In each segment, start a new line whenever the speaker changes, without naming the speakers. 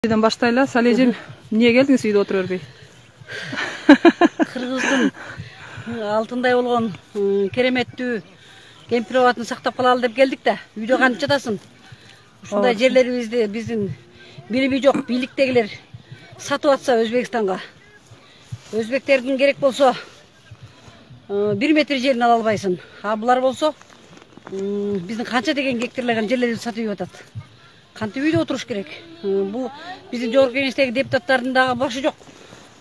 Үйден баштайлы. Салежин, не келдіңіз үйде отырып өрбей?
Кыргыздын алтындай болгон кереметтүү кемпироватын сактап калалы деп келдик да. Үйдө кантип жатасың? Ушундай жерлерибизди биздин билими жок бийликтегилер сатып атса Өзбекстанга. Өзбектердин керек болсо 1 метр жерин ала албайсың. А булар болсо биздин канча деген гектарланган жерлерибизди сатып ийип атат. Кантип үйдө отуруш керек? Бул биздин жогорку кеңештеги депутаттардын дагы башы жок.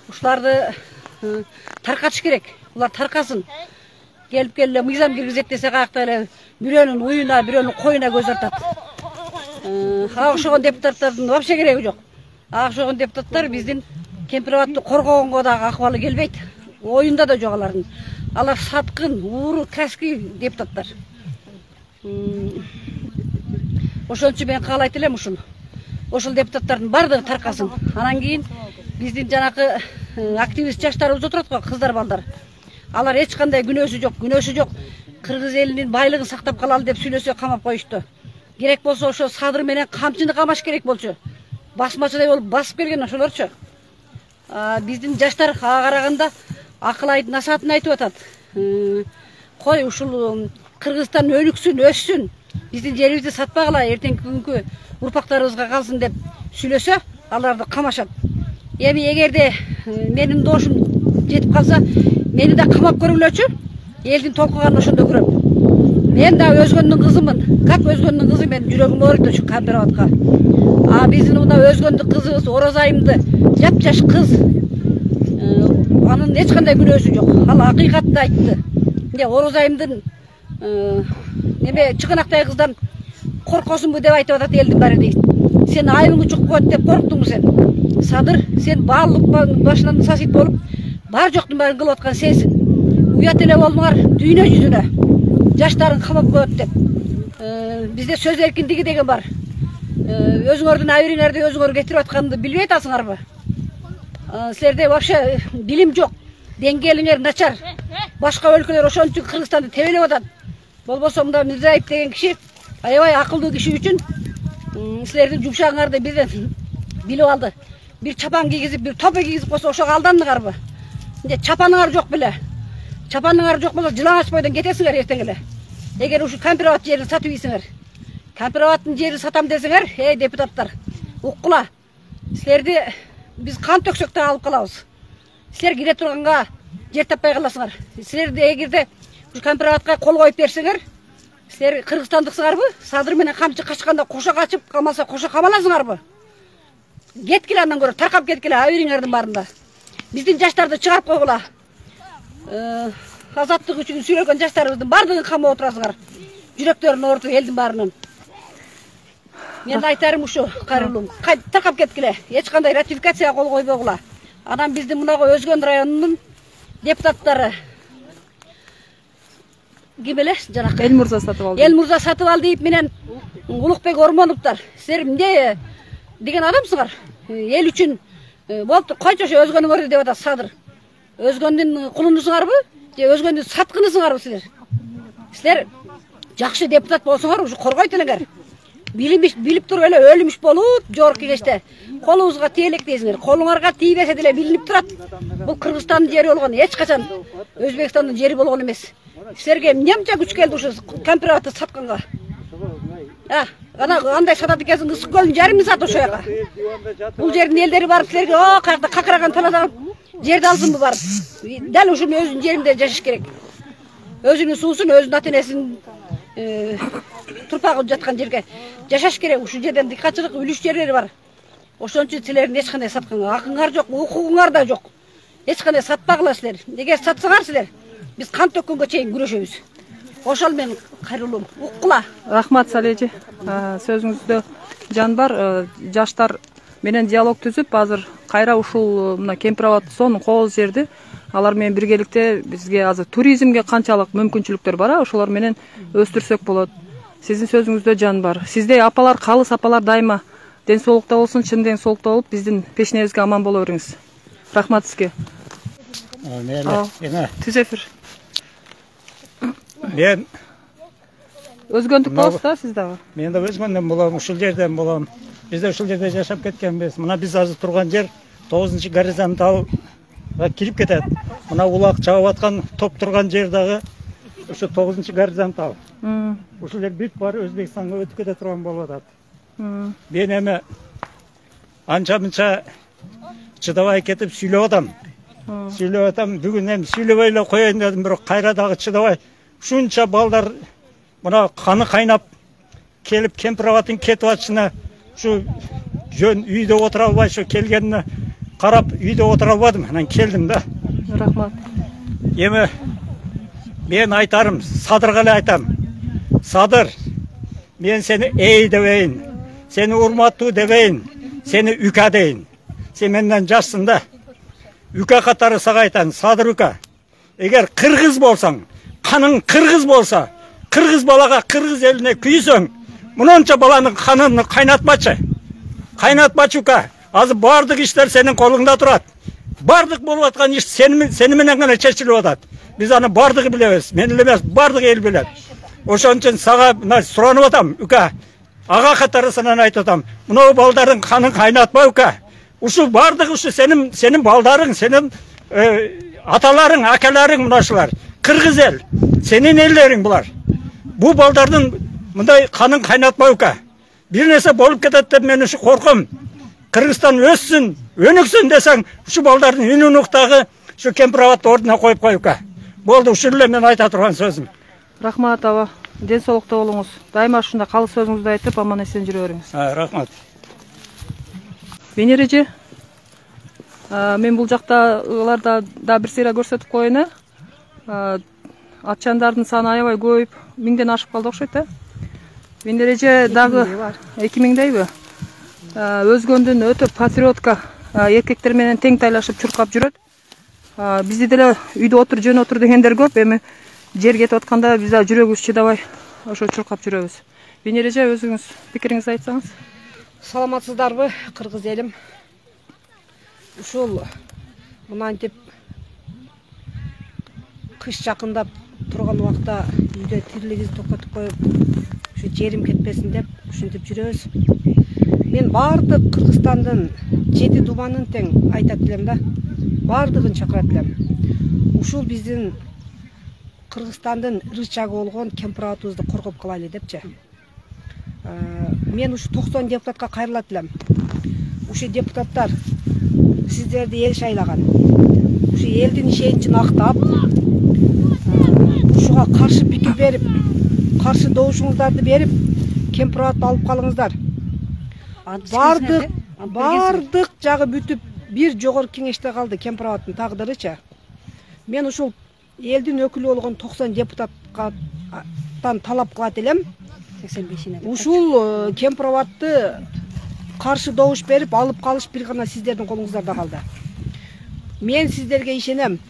Ушуларды таркатыш керек. Булар таркасын. Келип келе мыйзам киргизет десе каякта эле бирөөнүн уюна, бирөөнүн коюна көз артат. Ага окшогон депутаттардын вообще кереги жок. Ага окшогон депутаттар биздин кемпироватты коргогонго дагы акыбалы келбейт. Оюнда да жок алардын. Алар саткын, ууру, каски депутаттар. Ошон үчүн мен каалайт элем ушул. Ошол депутаттардын бардыгы таркасын. Анан кийин биздин жанакы активист жаштарыбыз отурат го, кыздар, балдар. Алар эч кандай күнөөсү жок. Кыргыз элинин байлыгын сактап калалы деп сүйлөсө камап коюшту. Керек болсо ошо садыр менен камчыны камаш керек болчу. Басмачыдай болуп басып келген ошолорчу. Биздин жаштар ага караганда акыл айт насаатын айтып атат. Кой ушул Кыргызстан өнүксүн, өссүн. Биздин жерибизди сатпагыла, эртеңки күнгү урпактарыбызга калсын деп сүйлөсө, аларды камашат. Эми эгерде менин дошум жетип калса, мени да камап көргүлөчү. Элдин толкуганын ошондо көрөм. Мен да өзгөндүн кызымын. Как өзгөндүн кызы, мен жүрөгүм ооруйт ушу кемпироватка. Биздин мына өзгөндүн кызыбыз Орозайымды жап-жаш кыз. Анын эч кандай күнөөсү жок. Ал акыйкатты айтты. Орозайымдын неме чыгынактай кыздан коркосуңбу деп айтып атат элдин баары дейт. Сен айыбыңды чукуп коет деп корктуңбу сен? Садыр, сен баалык башынан сасит болуп, бар жоктун баарын кылып аткан сенсиң. Уят эле болмуңар дүйнө жүзүнө. Жаштарын камап коет деп. Бизде сөз эркиндиги деген бар. Өзүңөрдүн абийиңерди өзүңөр кетирип атканды билбей атасыңарбы? Силерде вообще билим жок. Деңгээлиңер начар. Башка өлкөлөр ошон үчүн Кыргызстанды тебелеп атат. Болбосо мында Мирзаев деген киши аябай акылдуу киши үчүн силердин жумшагыңарды бирден билип алды. Бир чапан кийгизип, бир топе кийгизип койсо ошого алдандыңарбы? Чапаныңар жок беле. Чапаныңар жок болсо жылаңач бойдон кетесиңер эртең эле. Эгер ушу кемпироват жерин сатып ийсиңер, кемпироваттын жерин сатам десеңер, депутаттар, уккула. Силерди биз кан төксөк да алып калабыз. Силер кире турганга жер таппай каласыңар. Силерди эгерде ушу кемпироватка кол коюп берсеңер, силер кыргызстандыксыңарбы? Садыр менен камчы качканда кошо качып, камалса кошо камаласыңарбы? Кеткиле андан көрө, таркап кеткиле абийиңердин баарында. Биздин жаштарды чыгарып койгула. Азаттык үчүн сүйлөгөн жаштарыбыздын бардыгын камап отурасыңар. Жүрөктөрүн оорутуп элдин баарынан. Мен айтарым ушу, кайрылуум. Таркап кеткиле. Эч кандай ратификацияга кол койбогула. Анан биздин мунагы Өзгөн районунун депутаттары ким эле жанакы
Элмурза сатып алды.
Элмурза сатып алды дейт менен Улукбек Ормоновдор. Силер эмне деген адамсыңар? Эл үчүн болуптур, койчу ошо өзгөнүңөрдү деп атат Садыр. Өзгөндүн кулунусуңарбы? Же өзгөндүн саткынысыңарбы силер? Силер жакшы депутат болсоңор ушу коргойт элеңер. Билип туруп эле өлүмүш болуп, жогорку кеңеште колубузга тиелек дейсиңер. Колуңарга тийбесе деле билинип турат. Бул Кыргызстандын жери болгон, эч качан Өзбекстандын жери болгон эмес. Силерге эмне күч келди ушу кемпироватты сатканга? Андай сатат экенсиң, Ысык көлүнүн жарымын сат ошо жака. Бул жердин элдери барып силерге каякта какыраган таладан жерди алсынбы барып? Дал ушунун өзүнүн жеринде жашаш керек. Өзүнүн суусун, өзүнүн ата-энесинин турпагы жаткан жерге жашаш керек. Ушул жерден дыккатчылык үлүш жерлери бар. Ошон үчүн силердин эч кандай сатканга акыңар жок, укугуңар да жок. Эч кандай сатпагыла силер. Эгер сатсаңар силер, биз кан төккөнгө чейин күрөшөбүз. Ошол мен кайрылуум. Уккула.
Рахмат Салежи. Сөзүңүздө жан бар. Жаштар менен диалог түзүп, азыр кайра ушул мына кемпироват сонун кооз жерди алар менен биргеликте бизге азыр туризмге канчалык мүмкүнчүлүктөр бар, ошолор менен өстүрсөк болот. Сиздин сөзүңүздө жан бар. Сиздей апалар, калыс апалар дайыма ден соолукта болсун, чын ден соолукта болуп, биздин пешенебизге аман боло бериңиз. Рахмат сизге. Түз эфир.
Мен
өзгөндүк болосуз да сиз дагы?
Мен да өзгөндөн болом, ушул жерден болом. Biz de ушул жерде жашап кеткенбиз. Мына биз азыр турган жер 9-чы горизонталга кирип кетет. Мына улак чагып аткан топ турган жер дагы ушу 9-чы горизонтал. Ушул жер бүт баары Өзбекстанга өтүп кете турган болуп атат. Мен эми анча-мынча чыдабай кетип сүйлөп атам. Бүгүн эми сүйлөбөй эле коеюн дедим, бирок кайра дагы чыдабай. Ушунча балдар мына каны кайнап келип кемпирабаттын кетип атышына şu жөн үйдө отура албай şu келгенине карап үйдө отура албадым. Анан келдим да.
Рахмат.
Эми мен айтарым, Садырга эле айтам. Садыр, мен сени эй дебейин, сени урматтуу дебейин, сени үка дейин. Сен менден жашсың да. Үка катары сага айтам, Садыр үка. Эгер кыргыз болсаң, каның кыргыз болса, кыргыз балага, кыргыз элине күйсөң, мынанча баланын канын кайнатмачы. Кайнатмачы үка. Азыр бардык иштер сенин колуңда турат. Бардык болуп аткан иш сени менен гана чечилип атат. Биз аны бардыгы билебиз. Мен эле эмес, бардык эл билет. Ошон үчүн сага мына суранып атам, үка. Ага катарысынан айтып атам. Мына балдардын канын кайнатпа, үка. Ушул бардык ушу сенин балдарың, сенин аталарың, акаларың мынашылар. Кыргыз эл, сенин элдериң булар. Бу балдардын мындай канын кайнатпа, үка. Бир нерсе болуп кетет деп мен ушу корком. Кыргызстан өссүн, өнүксүн десең, ушу балдардын үнүн уктагы ушу Кемпирабадты ордуна коюп кой, үка. Болду, ушул эле мен айта турган сөзүм.
Рахмат аба. Ден соолукта болуңуз. Дайыма ушундай калыс сөзүңүздү айтып, аман эсен жүрө бериңиз.
Рахмат.
Мен эреже, мен бул жактагыларда да бир сыйра көрсөтүп коеюн. Атчандардын саны аябай көбөйүп, 1000ден ашып калды окшойт да. Мен эреже дагы 2000дейби? Өзгөндүн өтө патриотка эркектер менен тең тайлашып чуркап жүрөт. Бизди деле үйдө отур, жөн отур дегендер көп. Эми жер кетип атканда биз да жүрөгүбүз чыдабай ошо чуркап жүрөбүз. Мен эреже, өзүңүз пикириңизди айтсаңыз.
Саламатсыздарбы, кыргыз элим? Ушул мынантип кыш жакындап турган убакта үйдө тирилигибизди токтотуп коюп, ушу жерим кетпесин деп ушинтип жүрөбүз. Мен бардык Кыргызстандын 7 думанын тең айтат элем да. Бардыгын чакырат элем. Ушул биздин Кыргызстандын рычагы болгон Кемпирабадыбызды коргоп калайлы депчи. Мен ушу 90 депутатка кайрылат элем. Ушу депутаттар сиздерди эл шайлаган. Ушу элдин ишеничин актап, ушуга каршы пикир берип, каршы добушуңуздарды берип, Кемпирабадты алып калыңыздар. Бардык жагы бүтүп, бир жогорку кеңеште калды Кемпирабадтын тагдырычы. Мен ушул элдин өкүлү болгон 90 депутаттан талап кылат элем. Ушул Кемпирабадты каршы добуш берип алып калыш бир гана сиздердин колуңуздарда калды. Мен сиздерге ишенем.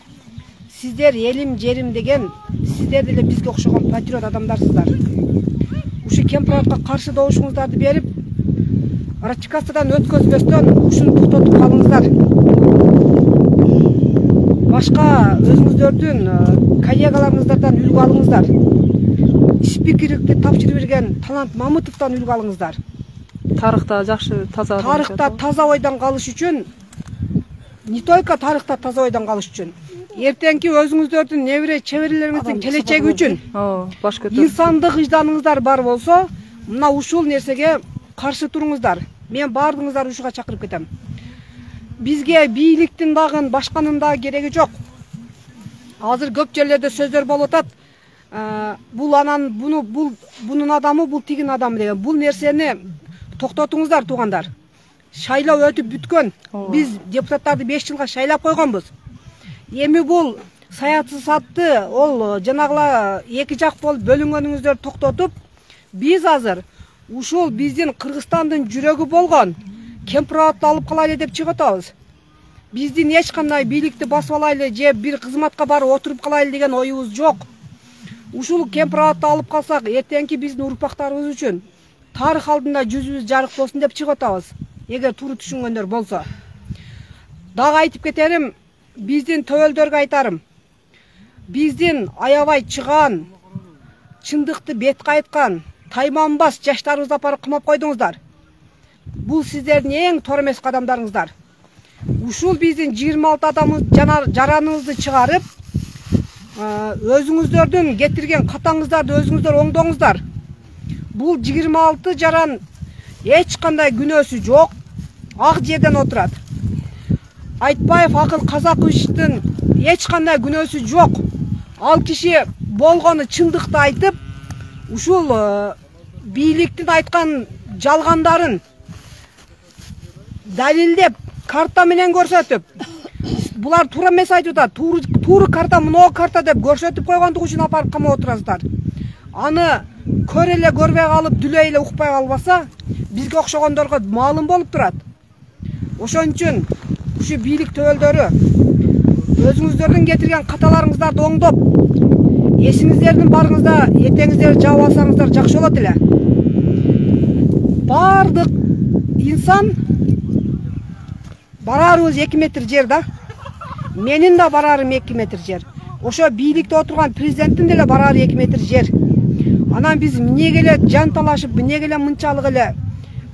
Сиздер элим, жерим деген, сиздер деле бизге окшогон патриот адамдарсыздар. Ушу Кемпирабадка каршы добушуңуздарды берип, ратификациядан өткөзбөстөн ушуну токтотуп калыңыздар. Башка өзүңүздөрдүн коллегаларыңыздардан үлгү алыңыздар. Спикерликти тапшырып берген Талант Мамытовдон үлгү алыңыздар.
Тарыхта жакшы таза
тарыхта таза ойдон калыш үчүн, не только тарыхта таза ойдон калыш үчүн, эртеңки өзүңүздөрдүн небере чеберелериңиздин келечеги үчүн,
баш көтөрүп,
инсандык ыжданыңыздар бар болсо, мына ушул нерсеге каршы туруңуздар. Мен бардыгыңыздар ушуга чакырып кетем. Бизге бийликтин дагы, башканын да кереги жок. Азыр көп жерлерде сөздөр болуп атат. Бул анан бунун адамы, бул тигин адамы деген. Бул нерсени токтотуңуздар, туугандар. Шайлоо өтүп бүткөн. Биз депутаттарды 5 жылга шайлап койгонбуз. Эми бул саясатты, ол жанагыла эки жак болуп бөлүнгөнүңүздөрдү токтотуп, биз азыр ушул биздин Кыргызстандын жүрөгү болгон Кемпирабадты алып калайлы деп чыгып атабыз. Биздин эч кандай бийликти басып алайлы же бир кызматка барып отуруп калайлы деген оюбуз жок. Ушул Кемпирабадты алып калсак, эртеңки биздин урпактарыбыз үчүн тарых алдында жүзүбүз жарык болсун деп чыгып атабыз. Эгер туура түшүнгөндөр болсо. Дагы айтып кетерим, биздин төбөлдөргө айтарым. Биздин аябай чыган, чындыкты бет кайткан, тайманбас жаштарыбызды апарып кымап койдуңуздар.
Бул сиздердин эң тор эмес кадамдарыңыздар. Ушул биздин 26 адамыз жараныбызды чыгарып, өзүңүздөрдүн кетирген катаңыздарды өзүңүздөр оңдоңуздар. Бул 26 жаран эч кандай күнөөсү жок, ак жерден отурат. Айтбаев Акыл Казаковичтин эч кандай күнөөсү жок. Ал киши болгону чындыкты айтып, ушул бийликтин айткан жалгандарын далилдеп, карта менен көрсөтүп, булар туура эмес айтып атат. Тууру карта, мынау карта деп көрсөтүп койгондук үчүн апарып камап отурасыздар. Аны көрө эле көрбөй калып, дүлөй эле укпай калбаса, бизге окшогондорго маалым болуп турат. Ошон үчүн ушу бийлик төбөлдөрү өзүңүздөрдүн кетирген каталарыңыздарды оңдоп, эсиңиздердин барыңызда этеңиздерди жаап алсаңыздар жакшы болот эле. Бардык инсан барарыбыз 2 метр жер да. Менин да барарым 2 метр жер. Ошо бийликте отурган президенттин деле барары 2 метр жер. Анан биз эмнеге эле жан талашып, эмнеге эле мынчалык эле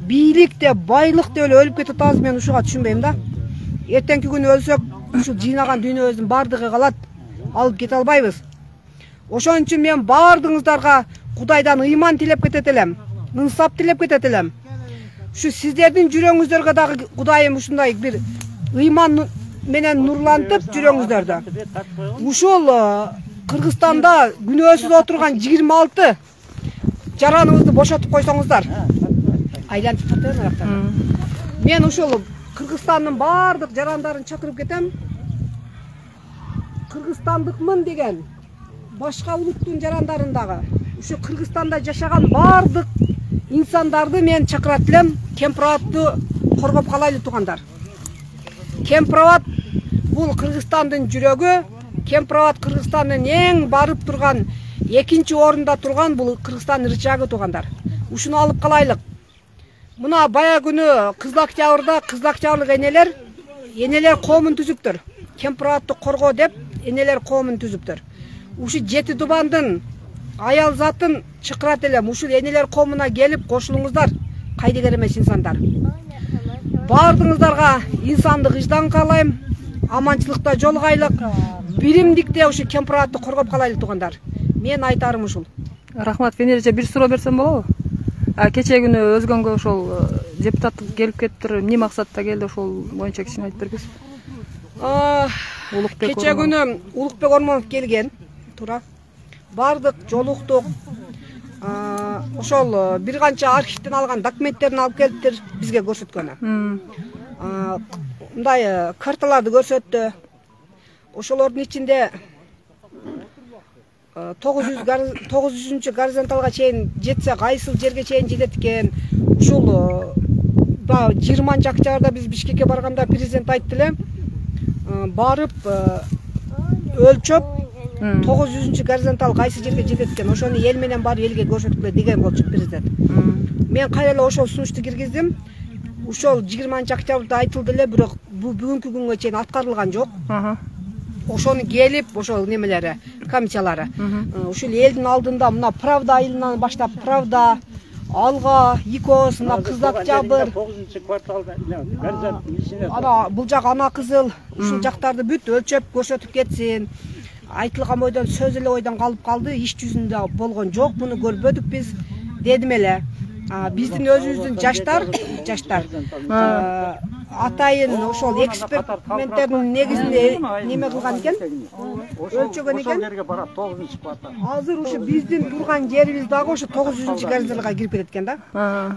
бийликте, байлыкта эле өлүп кетип атабыз, мен ушуга түшүнбөйм да. Эртеңки күнү өлсөк, ушул жыйнаган дүйнөбүздүн бардыгы калат, алып кете албайбыз. Ошон үчүн мен бардыгыңыздарга Кудайдан ыйман тилеп кетет элем, ынсап тилеп кетет элем. Ушу сиздердин жүрөгүңүздөргө дагы Кудайым ушундай бир ыйман менен нурлантып жүрөгүңүздөрдү. Ушул Кыргызстанда күнөөсүз отурган 26 жараныбызды бошотуп койсоңуздар. Айлантып татырын аяктарына. Мен ушул Кыргызстандын бардык жарандарын чакырып кетем. Кыргызстандыкмын деген башка улуттун жарандарын дагы, ушу Кыргызстанда жашаган бардык инсандарды мен чакырат элем. Кемпирабадты коргоп калайлы туугандар. Кемпирабад бул Кыргызстандын жүрөгү, Кемпирабад Кыргызстандын эң барып турган, экинчи орунда турган бул Кыргызстандын рычагы туугандар. Ушуну алып калайлык. Мына бая күнү Кызыл Октябрда Кызыл Октябрлык энелер коомун түзүптүр. Кемпирабадты коргоо деп энелер коомун түзүптүр. Ушу Жети Дубандын аял затын чакырат элем. Ушул энелер коомуна келип кошулуңуздар, кайдыгер эмес инсандар. Бардыгыңыздарга инсандык ыждан каалайм, аманчылыкта жолугайлык, биримдикте ушу Кемпирабадты коргоп калайлы туугандар. Мен айтарым ушул.
Рахмат. Венере bir суроо берсем болобу? Кече күнү өзгөнгө ошол депутаттык келип кетиптир. Эмне максатта келди, ошол боюнча кичине айтып бергилиз.
Кече күнү Улукбек Ормонов келген, туура. Бардык жолуктук. Ошол бир канча архивден алган документтерин алып келиптир, бизге көрсөткөнү. Мындай карталарды көрсөттү. Ошолордун ичинде 900 горизонталга чейин жетсе, кайсыл жерге чейин жетет экен. Ушул 20 октябрда биз Бишкекке барганда президент айтты эле, барып өлчөп 900 горизонтал кайсы жерге жетет экен, ошону эл менен барып элге көрсөткүлө деген болчу президент. Мен кайра эле ошол сунушту киргиздим. Ошол 20 октябрда айтылды эле, бирок бул бүгүнкү күнгө чейин аткарылган жок. Ошону келип, ошол немелери, комиссиялары. Ушул элдин алдында мына Правда айылынан баштап Правда, Алга, Икос, мына Кызыл Октябрь,
9-кварталда
ана бул жак Ана Кызыл, ушул жактарды бүт өлчөп көрсөтүп кетсин. Айтылган бойдон сөз эле ойдон калып калды, иш жүзүндө болгон жок, муну көрбөдүк биз дедим эле. Биздин өзүбүздүн жаштар атайын ошол эксперименттердин негизинде неме кылган экен, өлчөгөн экен. Азыр ушу биздин турган жерибиз дагы ошо 900 горизонталга кирип кетет экен да.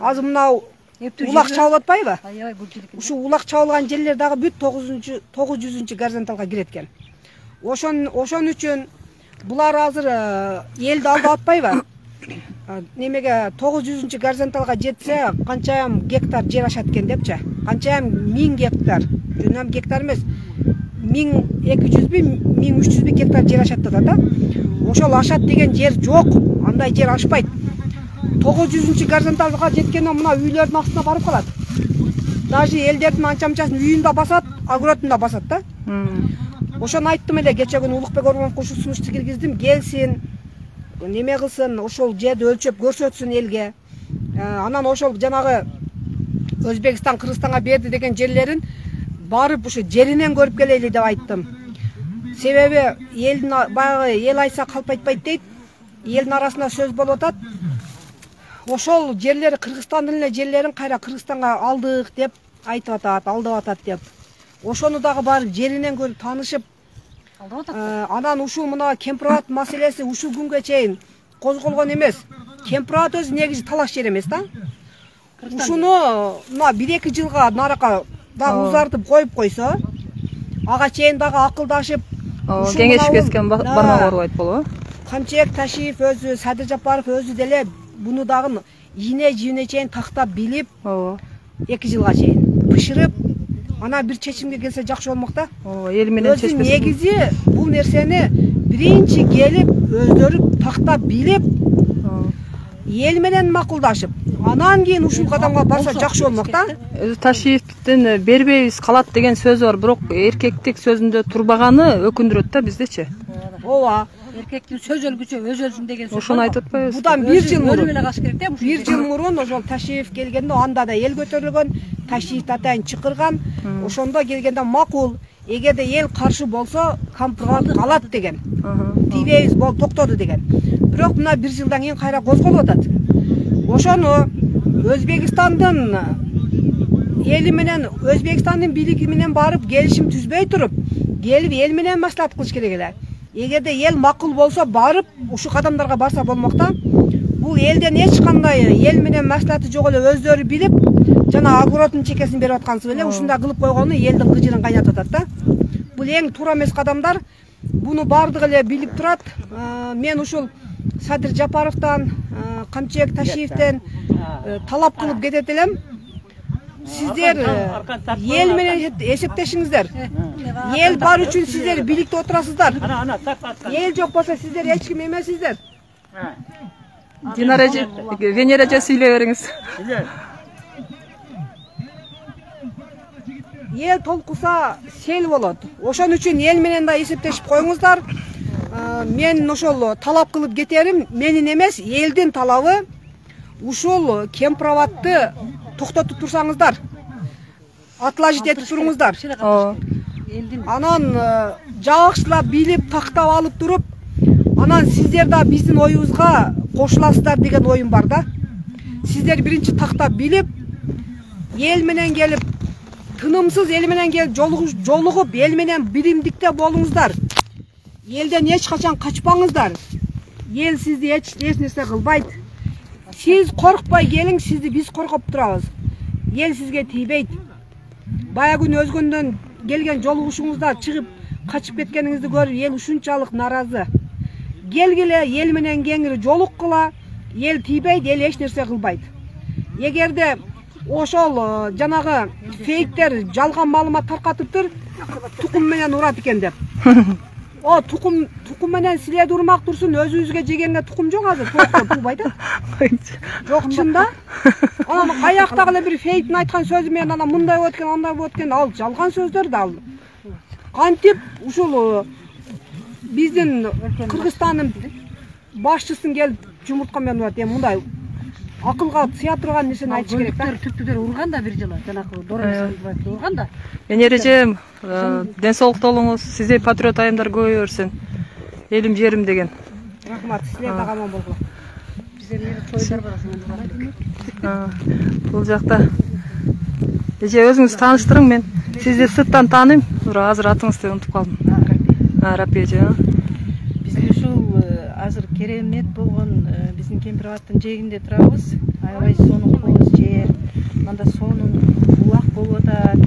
Азыр мынау улак чабылып атпайбы? Ушу улак чабылган жерлер дагы бүт 900 горизонталга кирет экен. Ошон үчүн булар азыр элди алдап атпайбы? Немеге 900 горизонталга жетсе, канчайым гектар жер ашат экен депчи. Канчайым 1000 гектар, жөнөм гектар эмес, 1200-1300 гектар жер ашат да. Ошол ашат деген жер жок, андай жер ашпайт. 900 горизонталга жеткенде мына үйлөрдүн астына барып калат. Даже элдердин анча-мынчасын үйүн да басат, огородун да басат да. Ошону айттым эле, кече күнү Улукбек Ормоновго ушу сунушту киргиздим, келсин, неме кылсын, ошол жерди өлчөп көрсөтсүн элге. Анан ошол жанагы Өзбекстан Кыргызстанга берди деген жерлерин барып ушу жеринен көрүп келели деп айттым. Себеби элдин баягы эл айса калп айтпайт дейт. Элдин арасында сөз болуп атат. Ошол жерлер Кыргызстандын эле жерлерин кайра Кыргызстанга алдык деп айтып атат, алдап атат деп. Ошону дагы барып жеринен көрүп таанышып, анан ушул мына Кемпирабад маселеси ушул күнгө чейин козголгон эмес. Кемпирабад өзү негизи талаш жер эмес да. Ушуну мына 1-2 жылга нарака дагы узартып коюп койсо, ага чейин дагы акылдашып,
кеңешип кеткен бармак орбойт болобу?
Камчыбек Ташиев өзү, Садыр Жапаров өзү деле буну дагы ийне жийине чейин тактап билип, 2 жылга чейин бышырып, ана бир чечимге келсе жакшы болмок да.
Эл менен чечпесе.
Негизи бул нерсени биринчи келип, өздөрү тактап билип, эл менен макулдашып, анан кийин ушул кадамга барса жакшы болмок да.
Өзү Ташиевдин бербейбиз калат деген сөзү бар, бирок эркектик сөзүндө турбаганы өкүндүрөт да биздечи.
Ооба. Эркектин сөз өлгүчө өз өлсүн деген сөз.
Ошону айтып атпайбыз.
Будан 1 жыл мурун
эле калыш керек да.
1 жыл мурун ошол Ташиев келгенде анда да эл көтөрүлгөн, Ташиев атайын чакырган. Ошондо келгенде макул, эгерде эл каршы болсо, Кампирабад калат деген. Тийбейбиз, токтоду деген. Бирок мына 1 жылдан кийин кайра козголуп атат. Ошону Өзбекстандын эли менен, Өзбекстандын бийлиги менен барып келишим түзбөй туруп, келип эл менен маслихат кылыш керек эле. Эгерде эл макул болсо барып ушу кадамдарга барса болмок да. Бул элден эч кандай эл менен маслихаты жок эле өздөрү билип, жана огородун чекесин берип аткансыз эле ушундай кылып койгону элдин кыжырын кайнатып атат да. Бул эң туура эмес кадамдар. Буну бардыгы эле билип турат. Мен ушул Садыр Жапаровдон, Камчыбек Ташиевден талап кылып кетет элем. Сиздер эл менен эсептешиңиздер. Эл бар үчүн сиздер бийликте отурасыздар. Эл жок болсо сиздер эч ким эмессиздер.
Динара эже, Венера эже сүйлөй бериңиз.
Эл толкуса сел болот. Ошон үчүн эл менен да эсептешип коюңуздар. Мен ошол талап кылып кетерим, менин эмес, элдин талабы. Ушул Кемпирабадты токтотуп турсаңыздар, атлажит этип туруңуздар. Анан жагышчылап билип, тактап алып туруп, анан сиздер да биздин оюбузга кошуласыздар деген оюм бар да. Сиздер биринчи тактап билип, эл менен келип, тынымсыз эл менен келип жолугуп, эл менен биримдикте болуңуздар. Элден эч качан качпаңыздар. Эл сизди эч нерсе кылбайт. Siz korkpay gelin, sizi biz korkup durabız. Ел sizge тийбейт. Baya gün özgünden gelgen жолугушуңузда чыгып качып кеткениңизди көрүп, эл ушунчалык наразы. Келгиле эл менен кеңири жолуккула, эл тийбейт, эл эч нерсе кылбайт. Эгерде ошол жанагы фейктер жалган маалымат таркатыптыр, тукум менен урат экен деп. О, тукум менен силерди урмак турсун, өзүбүзгө жегенге тукум жок азыр, туубайт да. Жок чында. Анан каяктагы эле бир фейктин айткан сөзү менен анан мындай болот экен, андай болот экен, ал жалган сөздөр да ал. Кантип ушул биздин Кыргызстандын башчысын келип жумуртка менен урат, эми мындай акылга сыя турган нерсени айтыш керек да.
Түптүдөр урган да бир жылы, жанагы Дорос урган да.
Венера эже, ден соолукта болуңуз, сизде патриот айымдар көбөйө берсин. Элим жерим деген.
Рахмат, силер дагы аман болгула.
Биздер тойлор бар.
Бул жакта эже өзүңүз тааныштырың, мен сизди сырттан тааныйм. Азыр атыңызды унутуп калдым. Рапия эже.
Биз ушул азыр керемет болгон биздин Кемпирабадтын жээгинде турабыз. Аябай сонун кооз жер. Мында сонун булак болуп атат.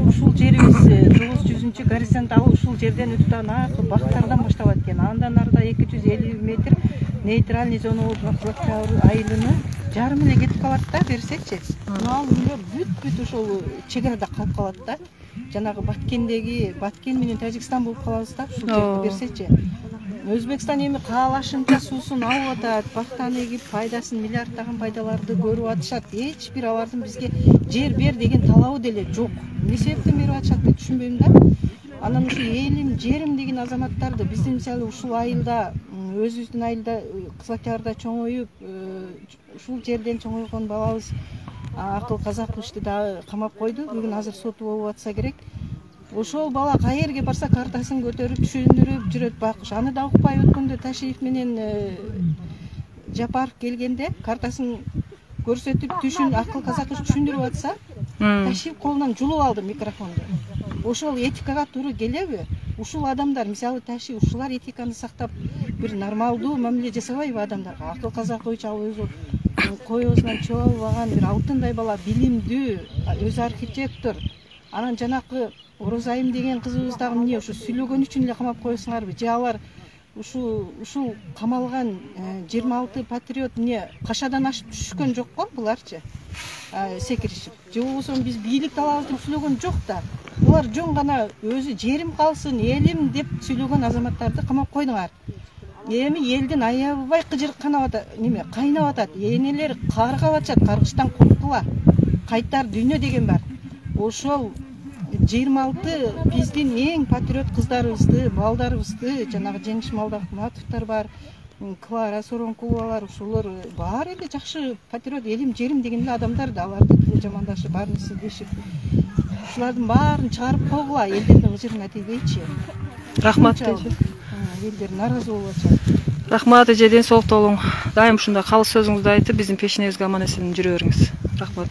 Ушул жерибиз 900 горизонтал ушул жерден өтүп аны бактардан башталат экен. Андан арда 250 метр нейтральный зона болуп айылыны жарым эле кетип калат да, берсечи. Ал бүт ошол чегерада калып калат да. Жанагы Баткен менен Тажикстан болуп калабыз да, ушул жерди берсечи. Өзбекстан эми каалашынча суусун алып атат, бактан эгип пайдасын, миллиарддаган пайдаларды көрүп атышат. Эч бир алардын бизге жер бер деген талабы деле жок. Эмне себептен берип атышат деп түшүнбөйм да. Анан ушу элим, жерим деген азаматтарды биздин мисалы ушул айылда, өзүбүздүн айылда Кызыл Октябрда чоңоюп, ушул жерден чоңойгон балабыз Акыл Казаковичти дагы камап койду. Бүгүн азыр соту болуп атса керек. Ошол бала каерге барса картасын көтөрүп түшүндүрүп жүрөт байкуш. Аны да укпай өткөндө Ташиев менен Жапаров келгенде картасын көрсөтүп Акыл Казакович түшүндүрүп атса, Ташиев колунан жулуп алды микрофонду. Ошол этикага туура келеби? Ушул адамдар, мисалы Ташиев, ушулар этиканы сактап бир нормалдуу мамиле жасабайбы адамдарга? Акыл Казакович ал өзү коёсунан чыга албаган бир алтындай бала, билимдүү, өзү архитектор. Анан жанакы Орозайым деген кызыбыз дагы эмне ушу сүйлөгөн үчүн эле камап коесуңарбы? Же алар ушул камалган 26 патриот эмне кашадан ашып түшкөн жокко буларчы? Секиришип. Же болбосо биз бийликти алабыз деп сүйлөгөн жок да. Булар жөн гана өзү жерим калсын, элим деп сүйлөгөн азаматтарды камап койдуңар. Эми элдин аябай кыжырык канап атат, неме кайнап атат. Энелер каргап атышат, каргыштан коркула. Кайтар дүйнө деген бар. Ошол 26 биздин эң патриот кыздарыбызды, балдарыбызды, жанагы Жеңиш Малдахматовтар бар, Клара Соронкуловалар, ушулар баары эле жакшы патриот, элим жерим деген эле адамдар да, аларды тиле жамандашып, баарын силдешип. Ушулардын баарын чыгарып койгула, элдердин ызырына тийбейчи.
Рахмат эже.
Элдер нааразы болуп атышат.
Рахмат эже, ден соолукта болуң. Дайым ушундай калыс сөзүңүздү айтып, биздин пешенебизге аман эсен жүрө бериңиз. Рахмат.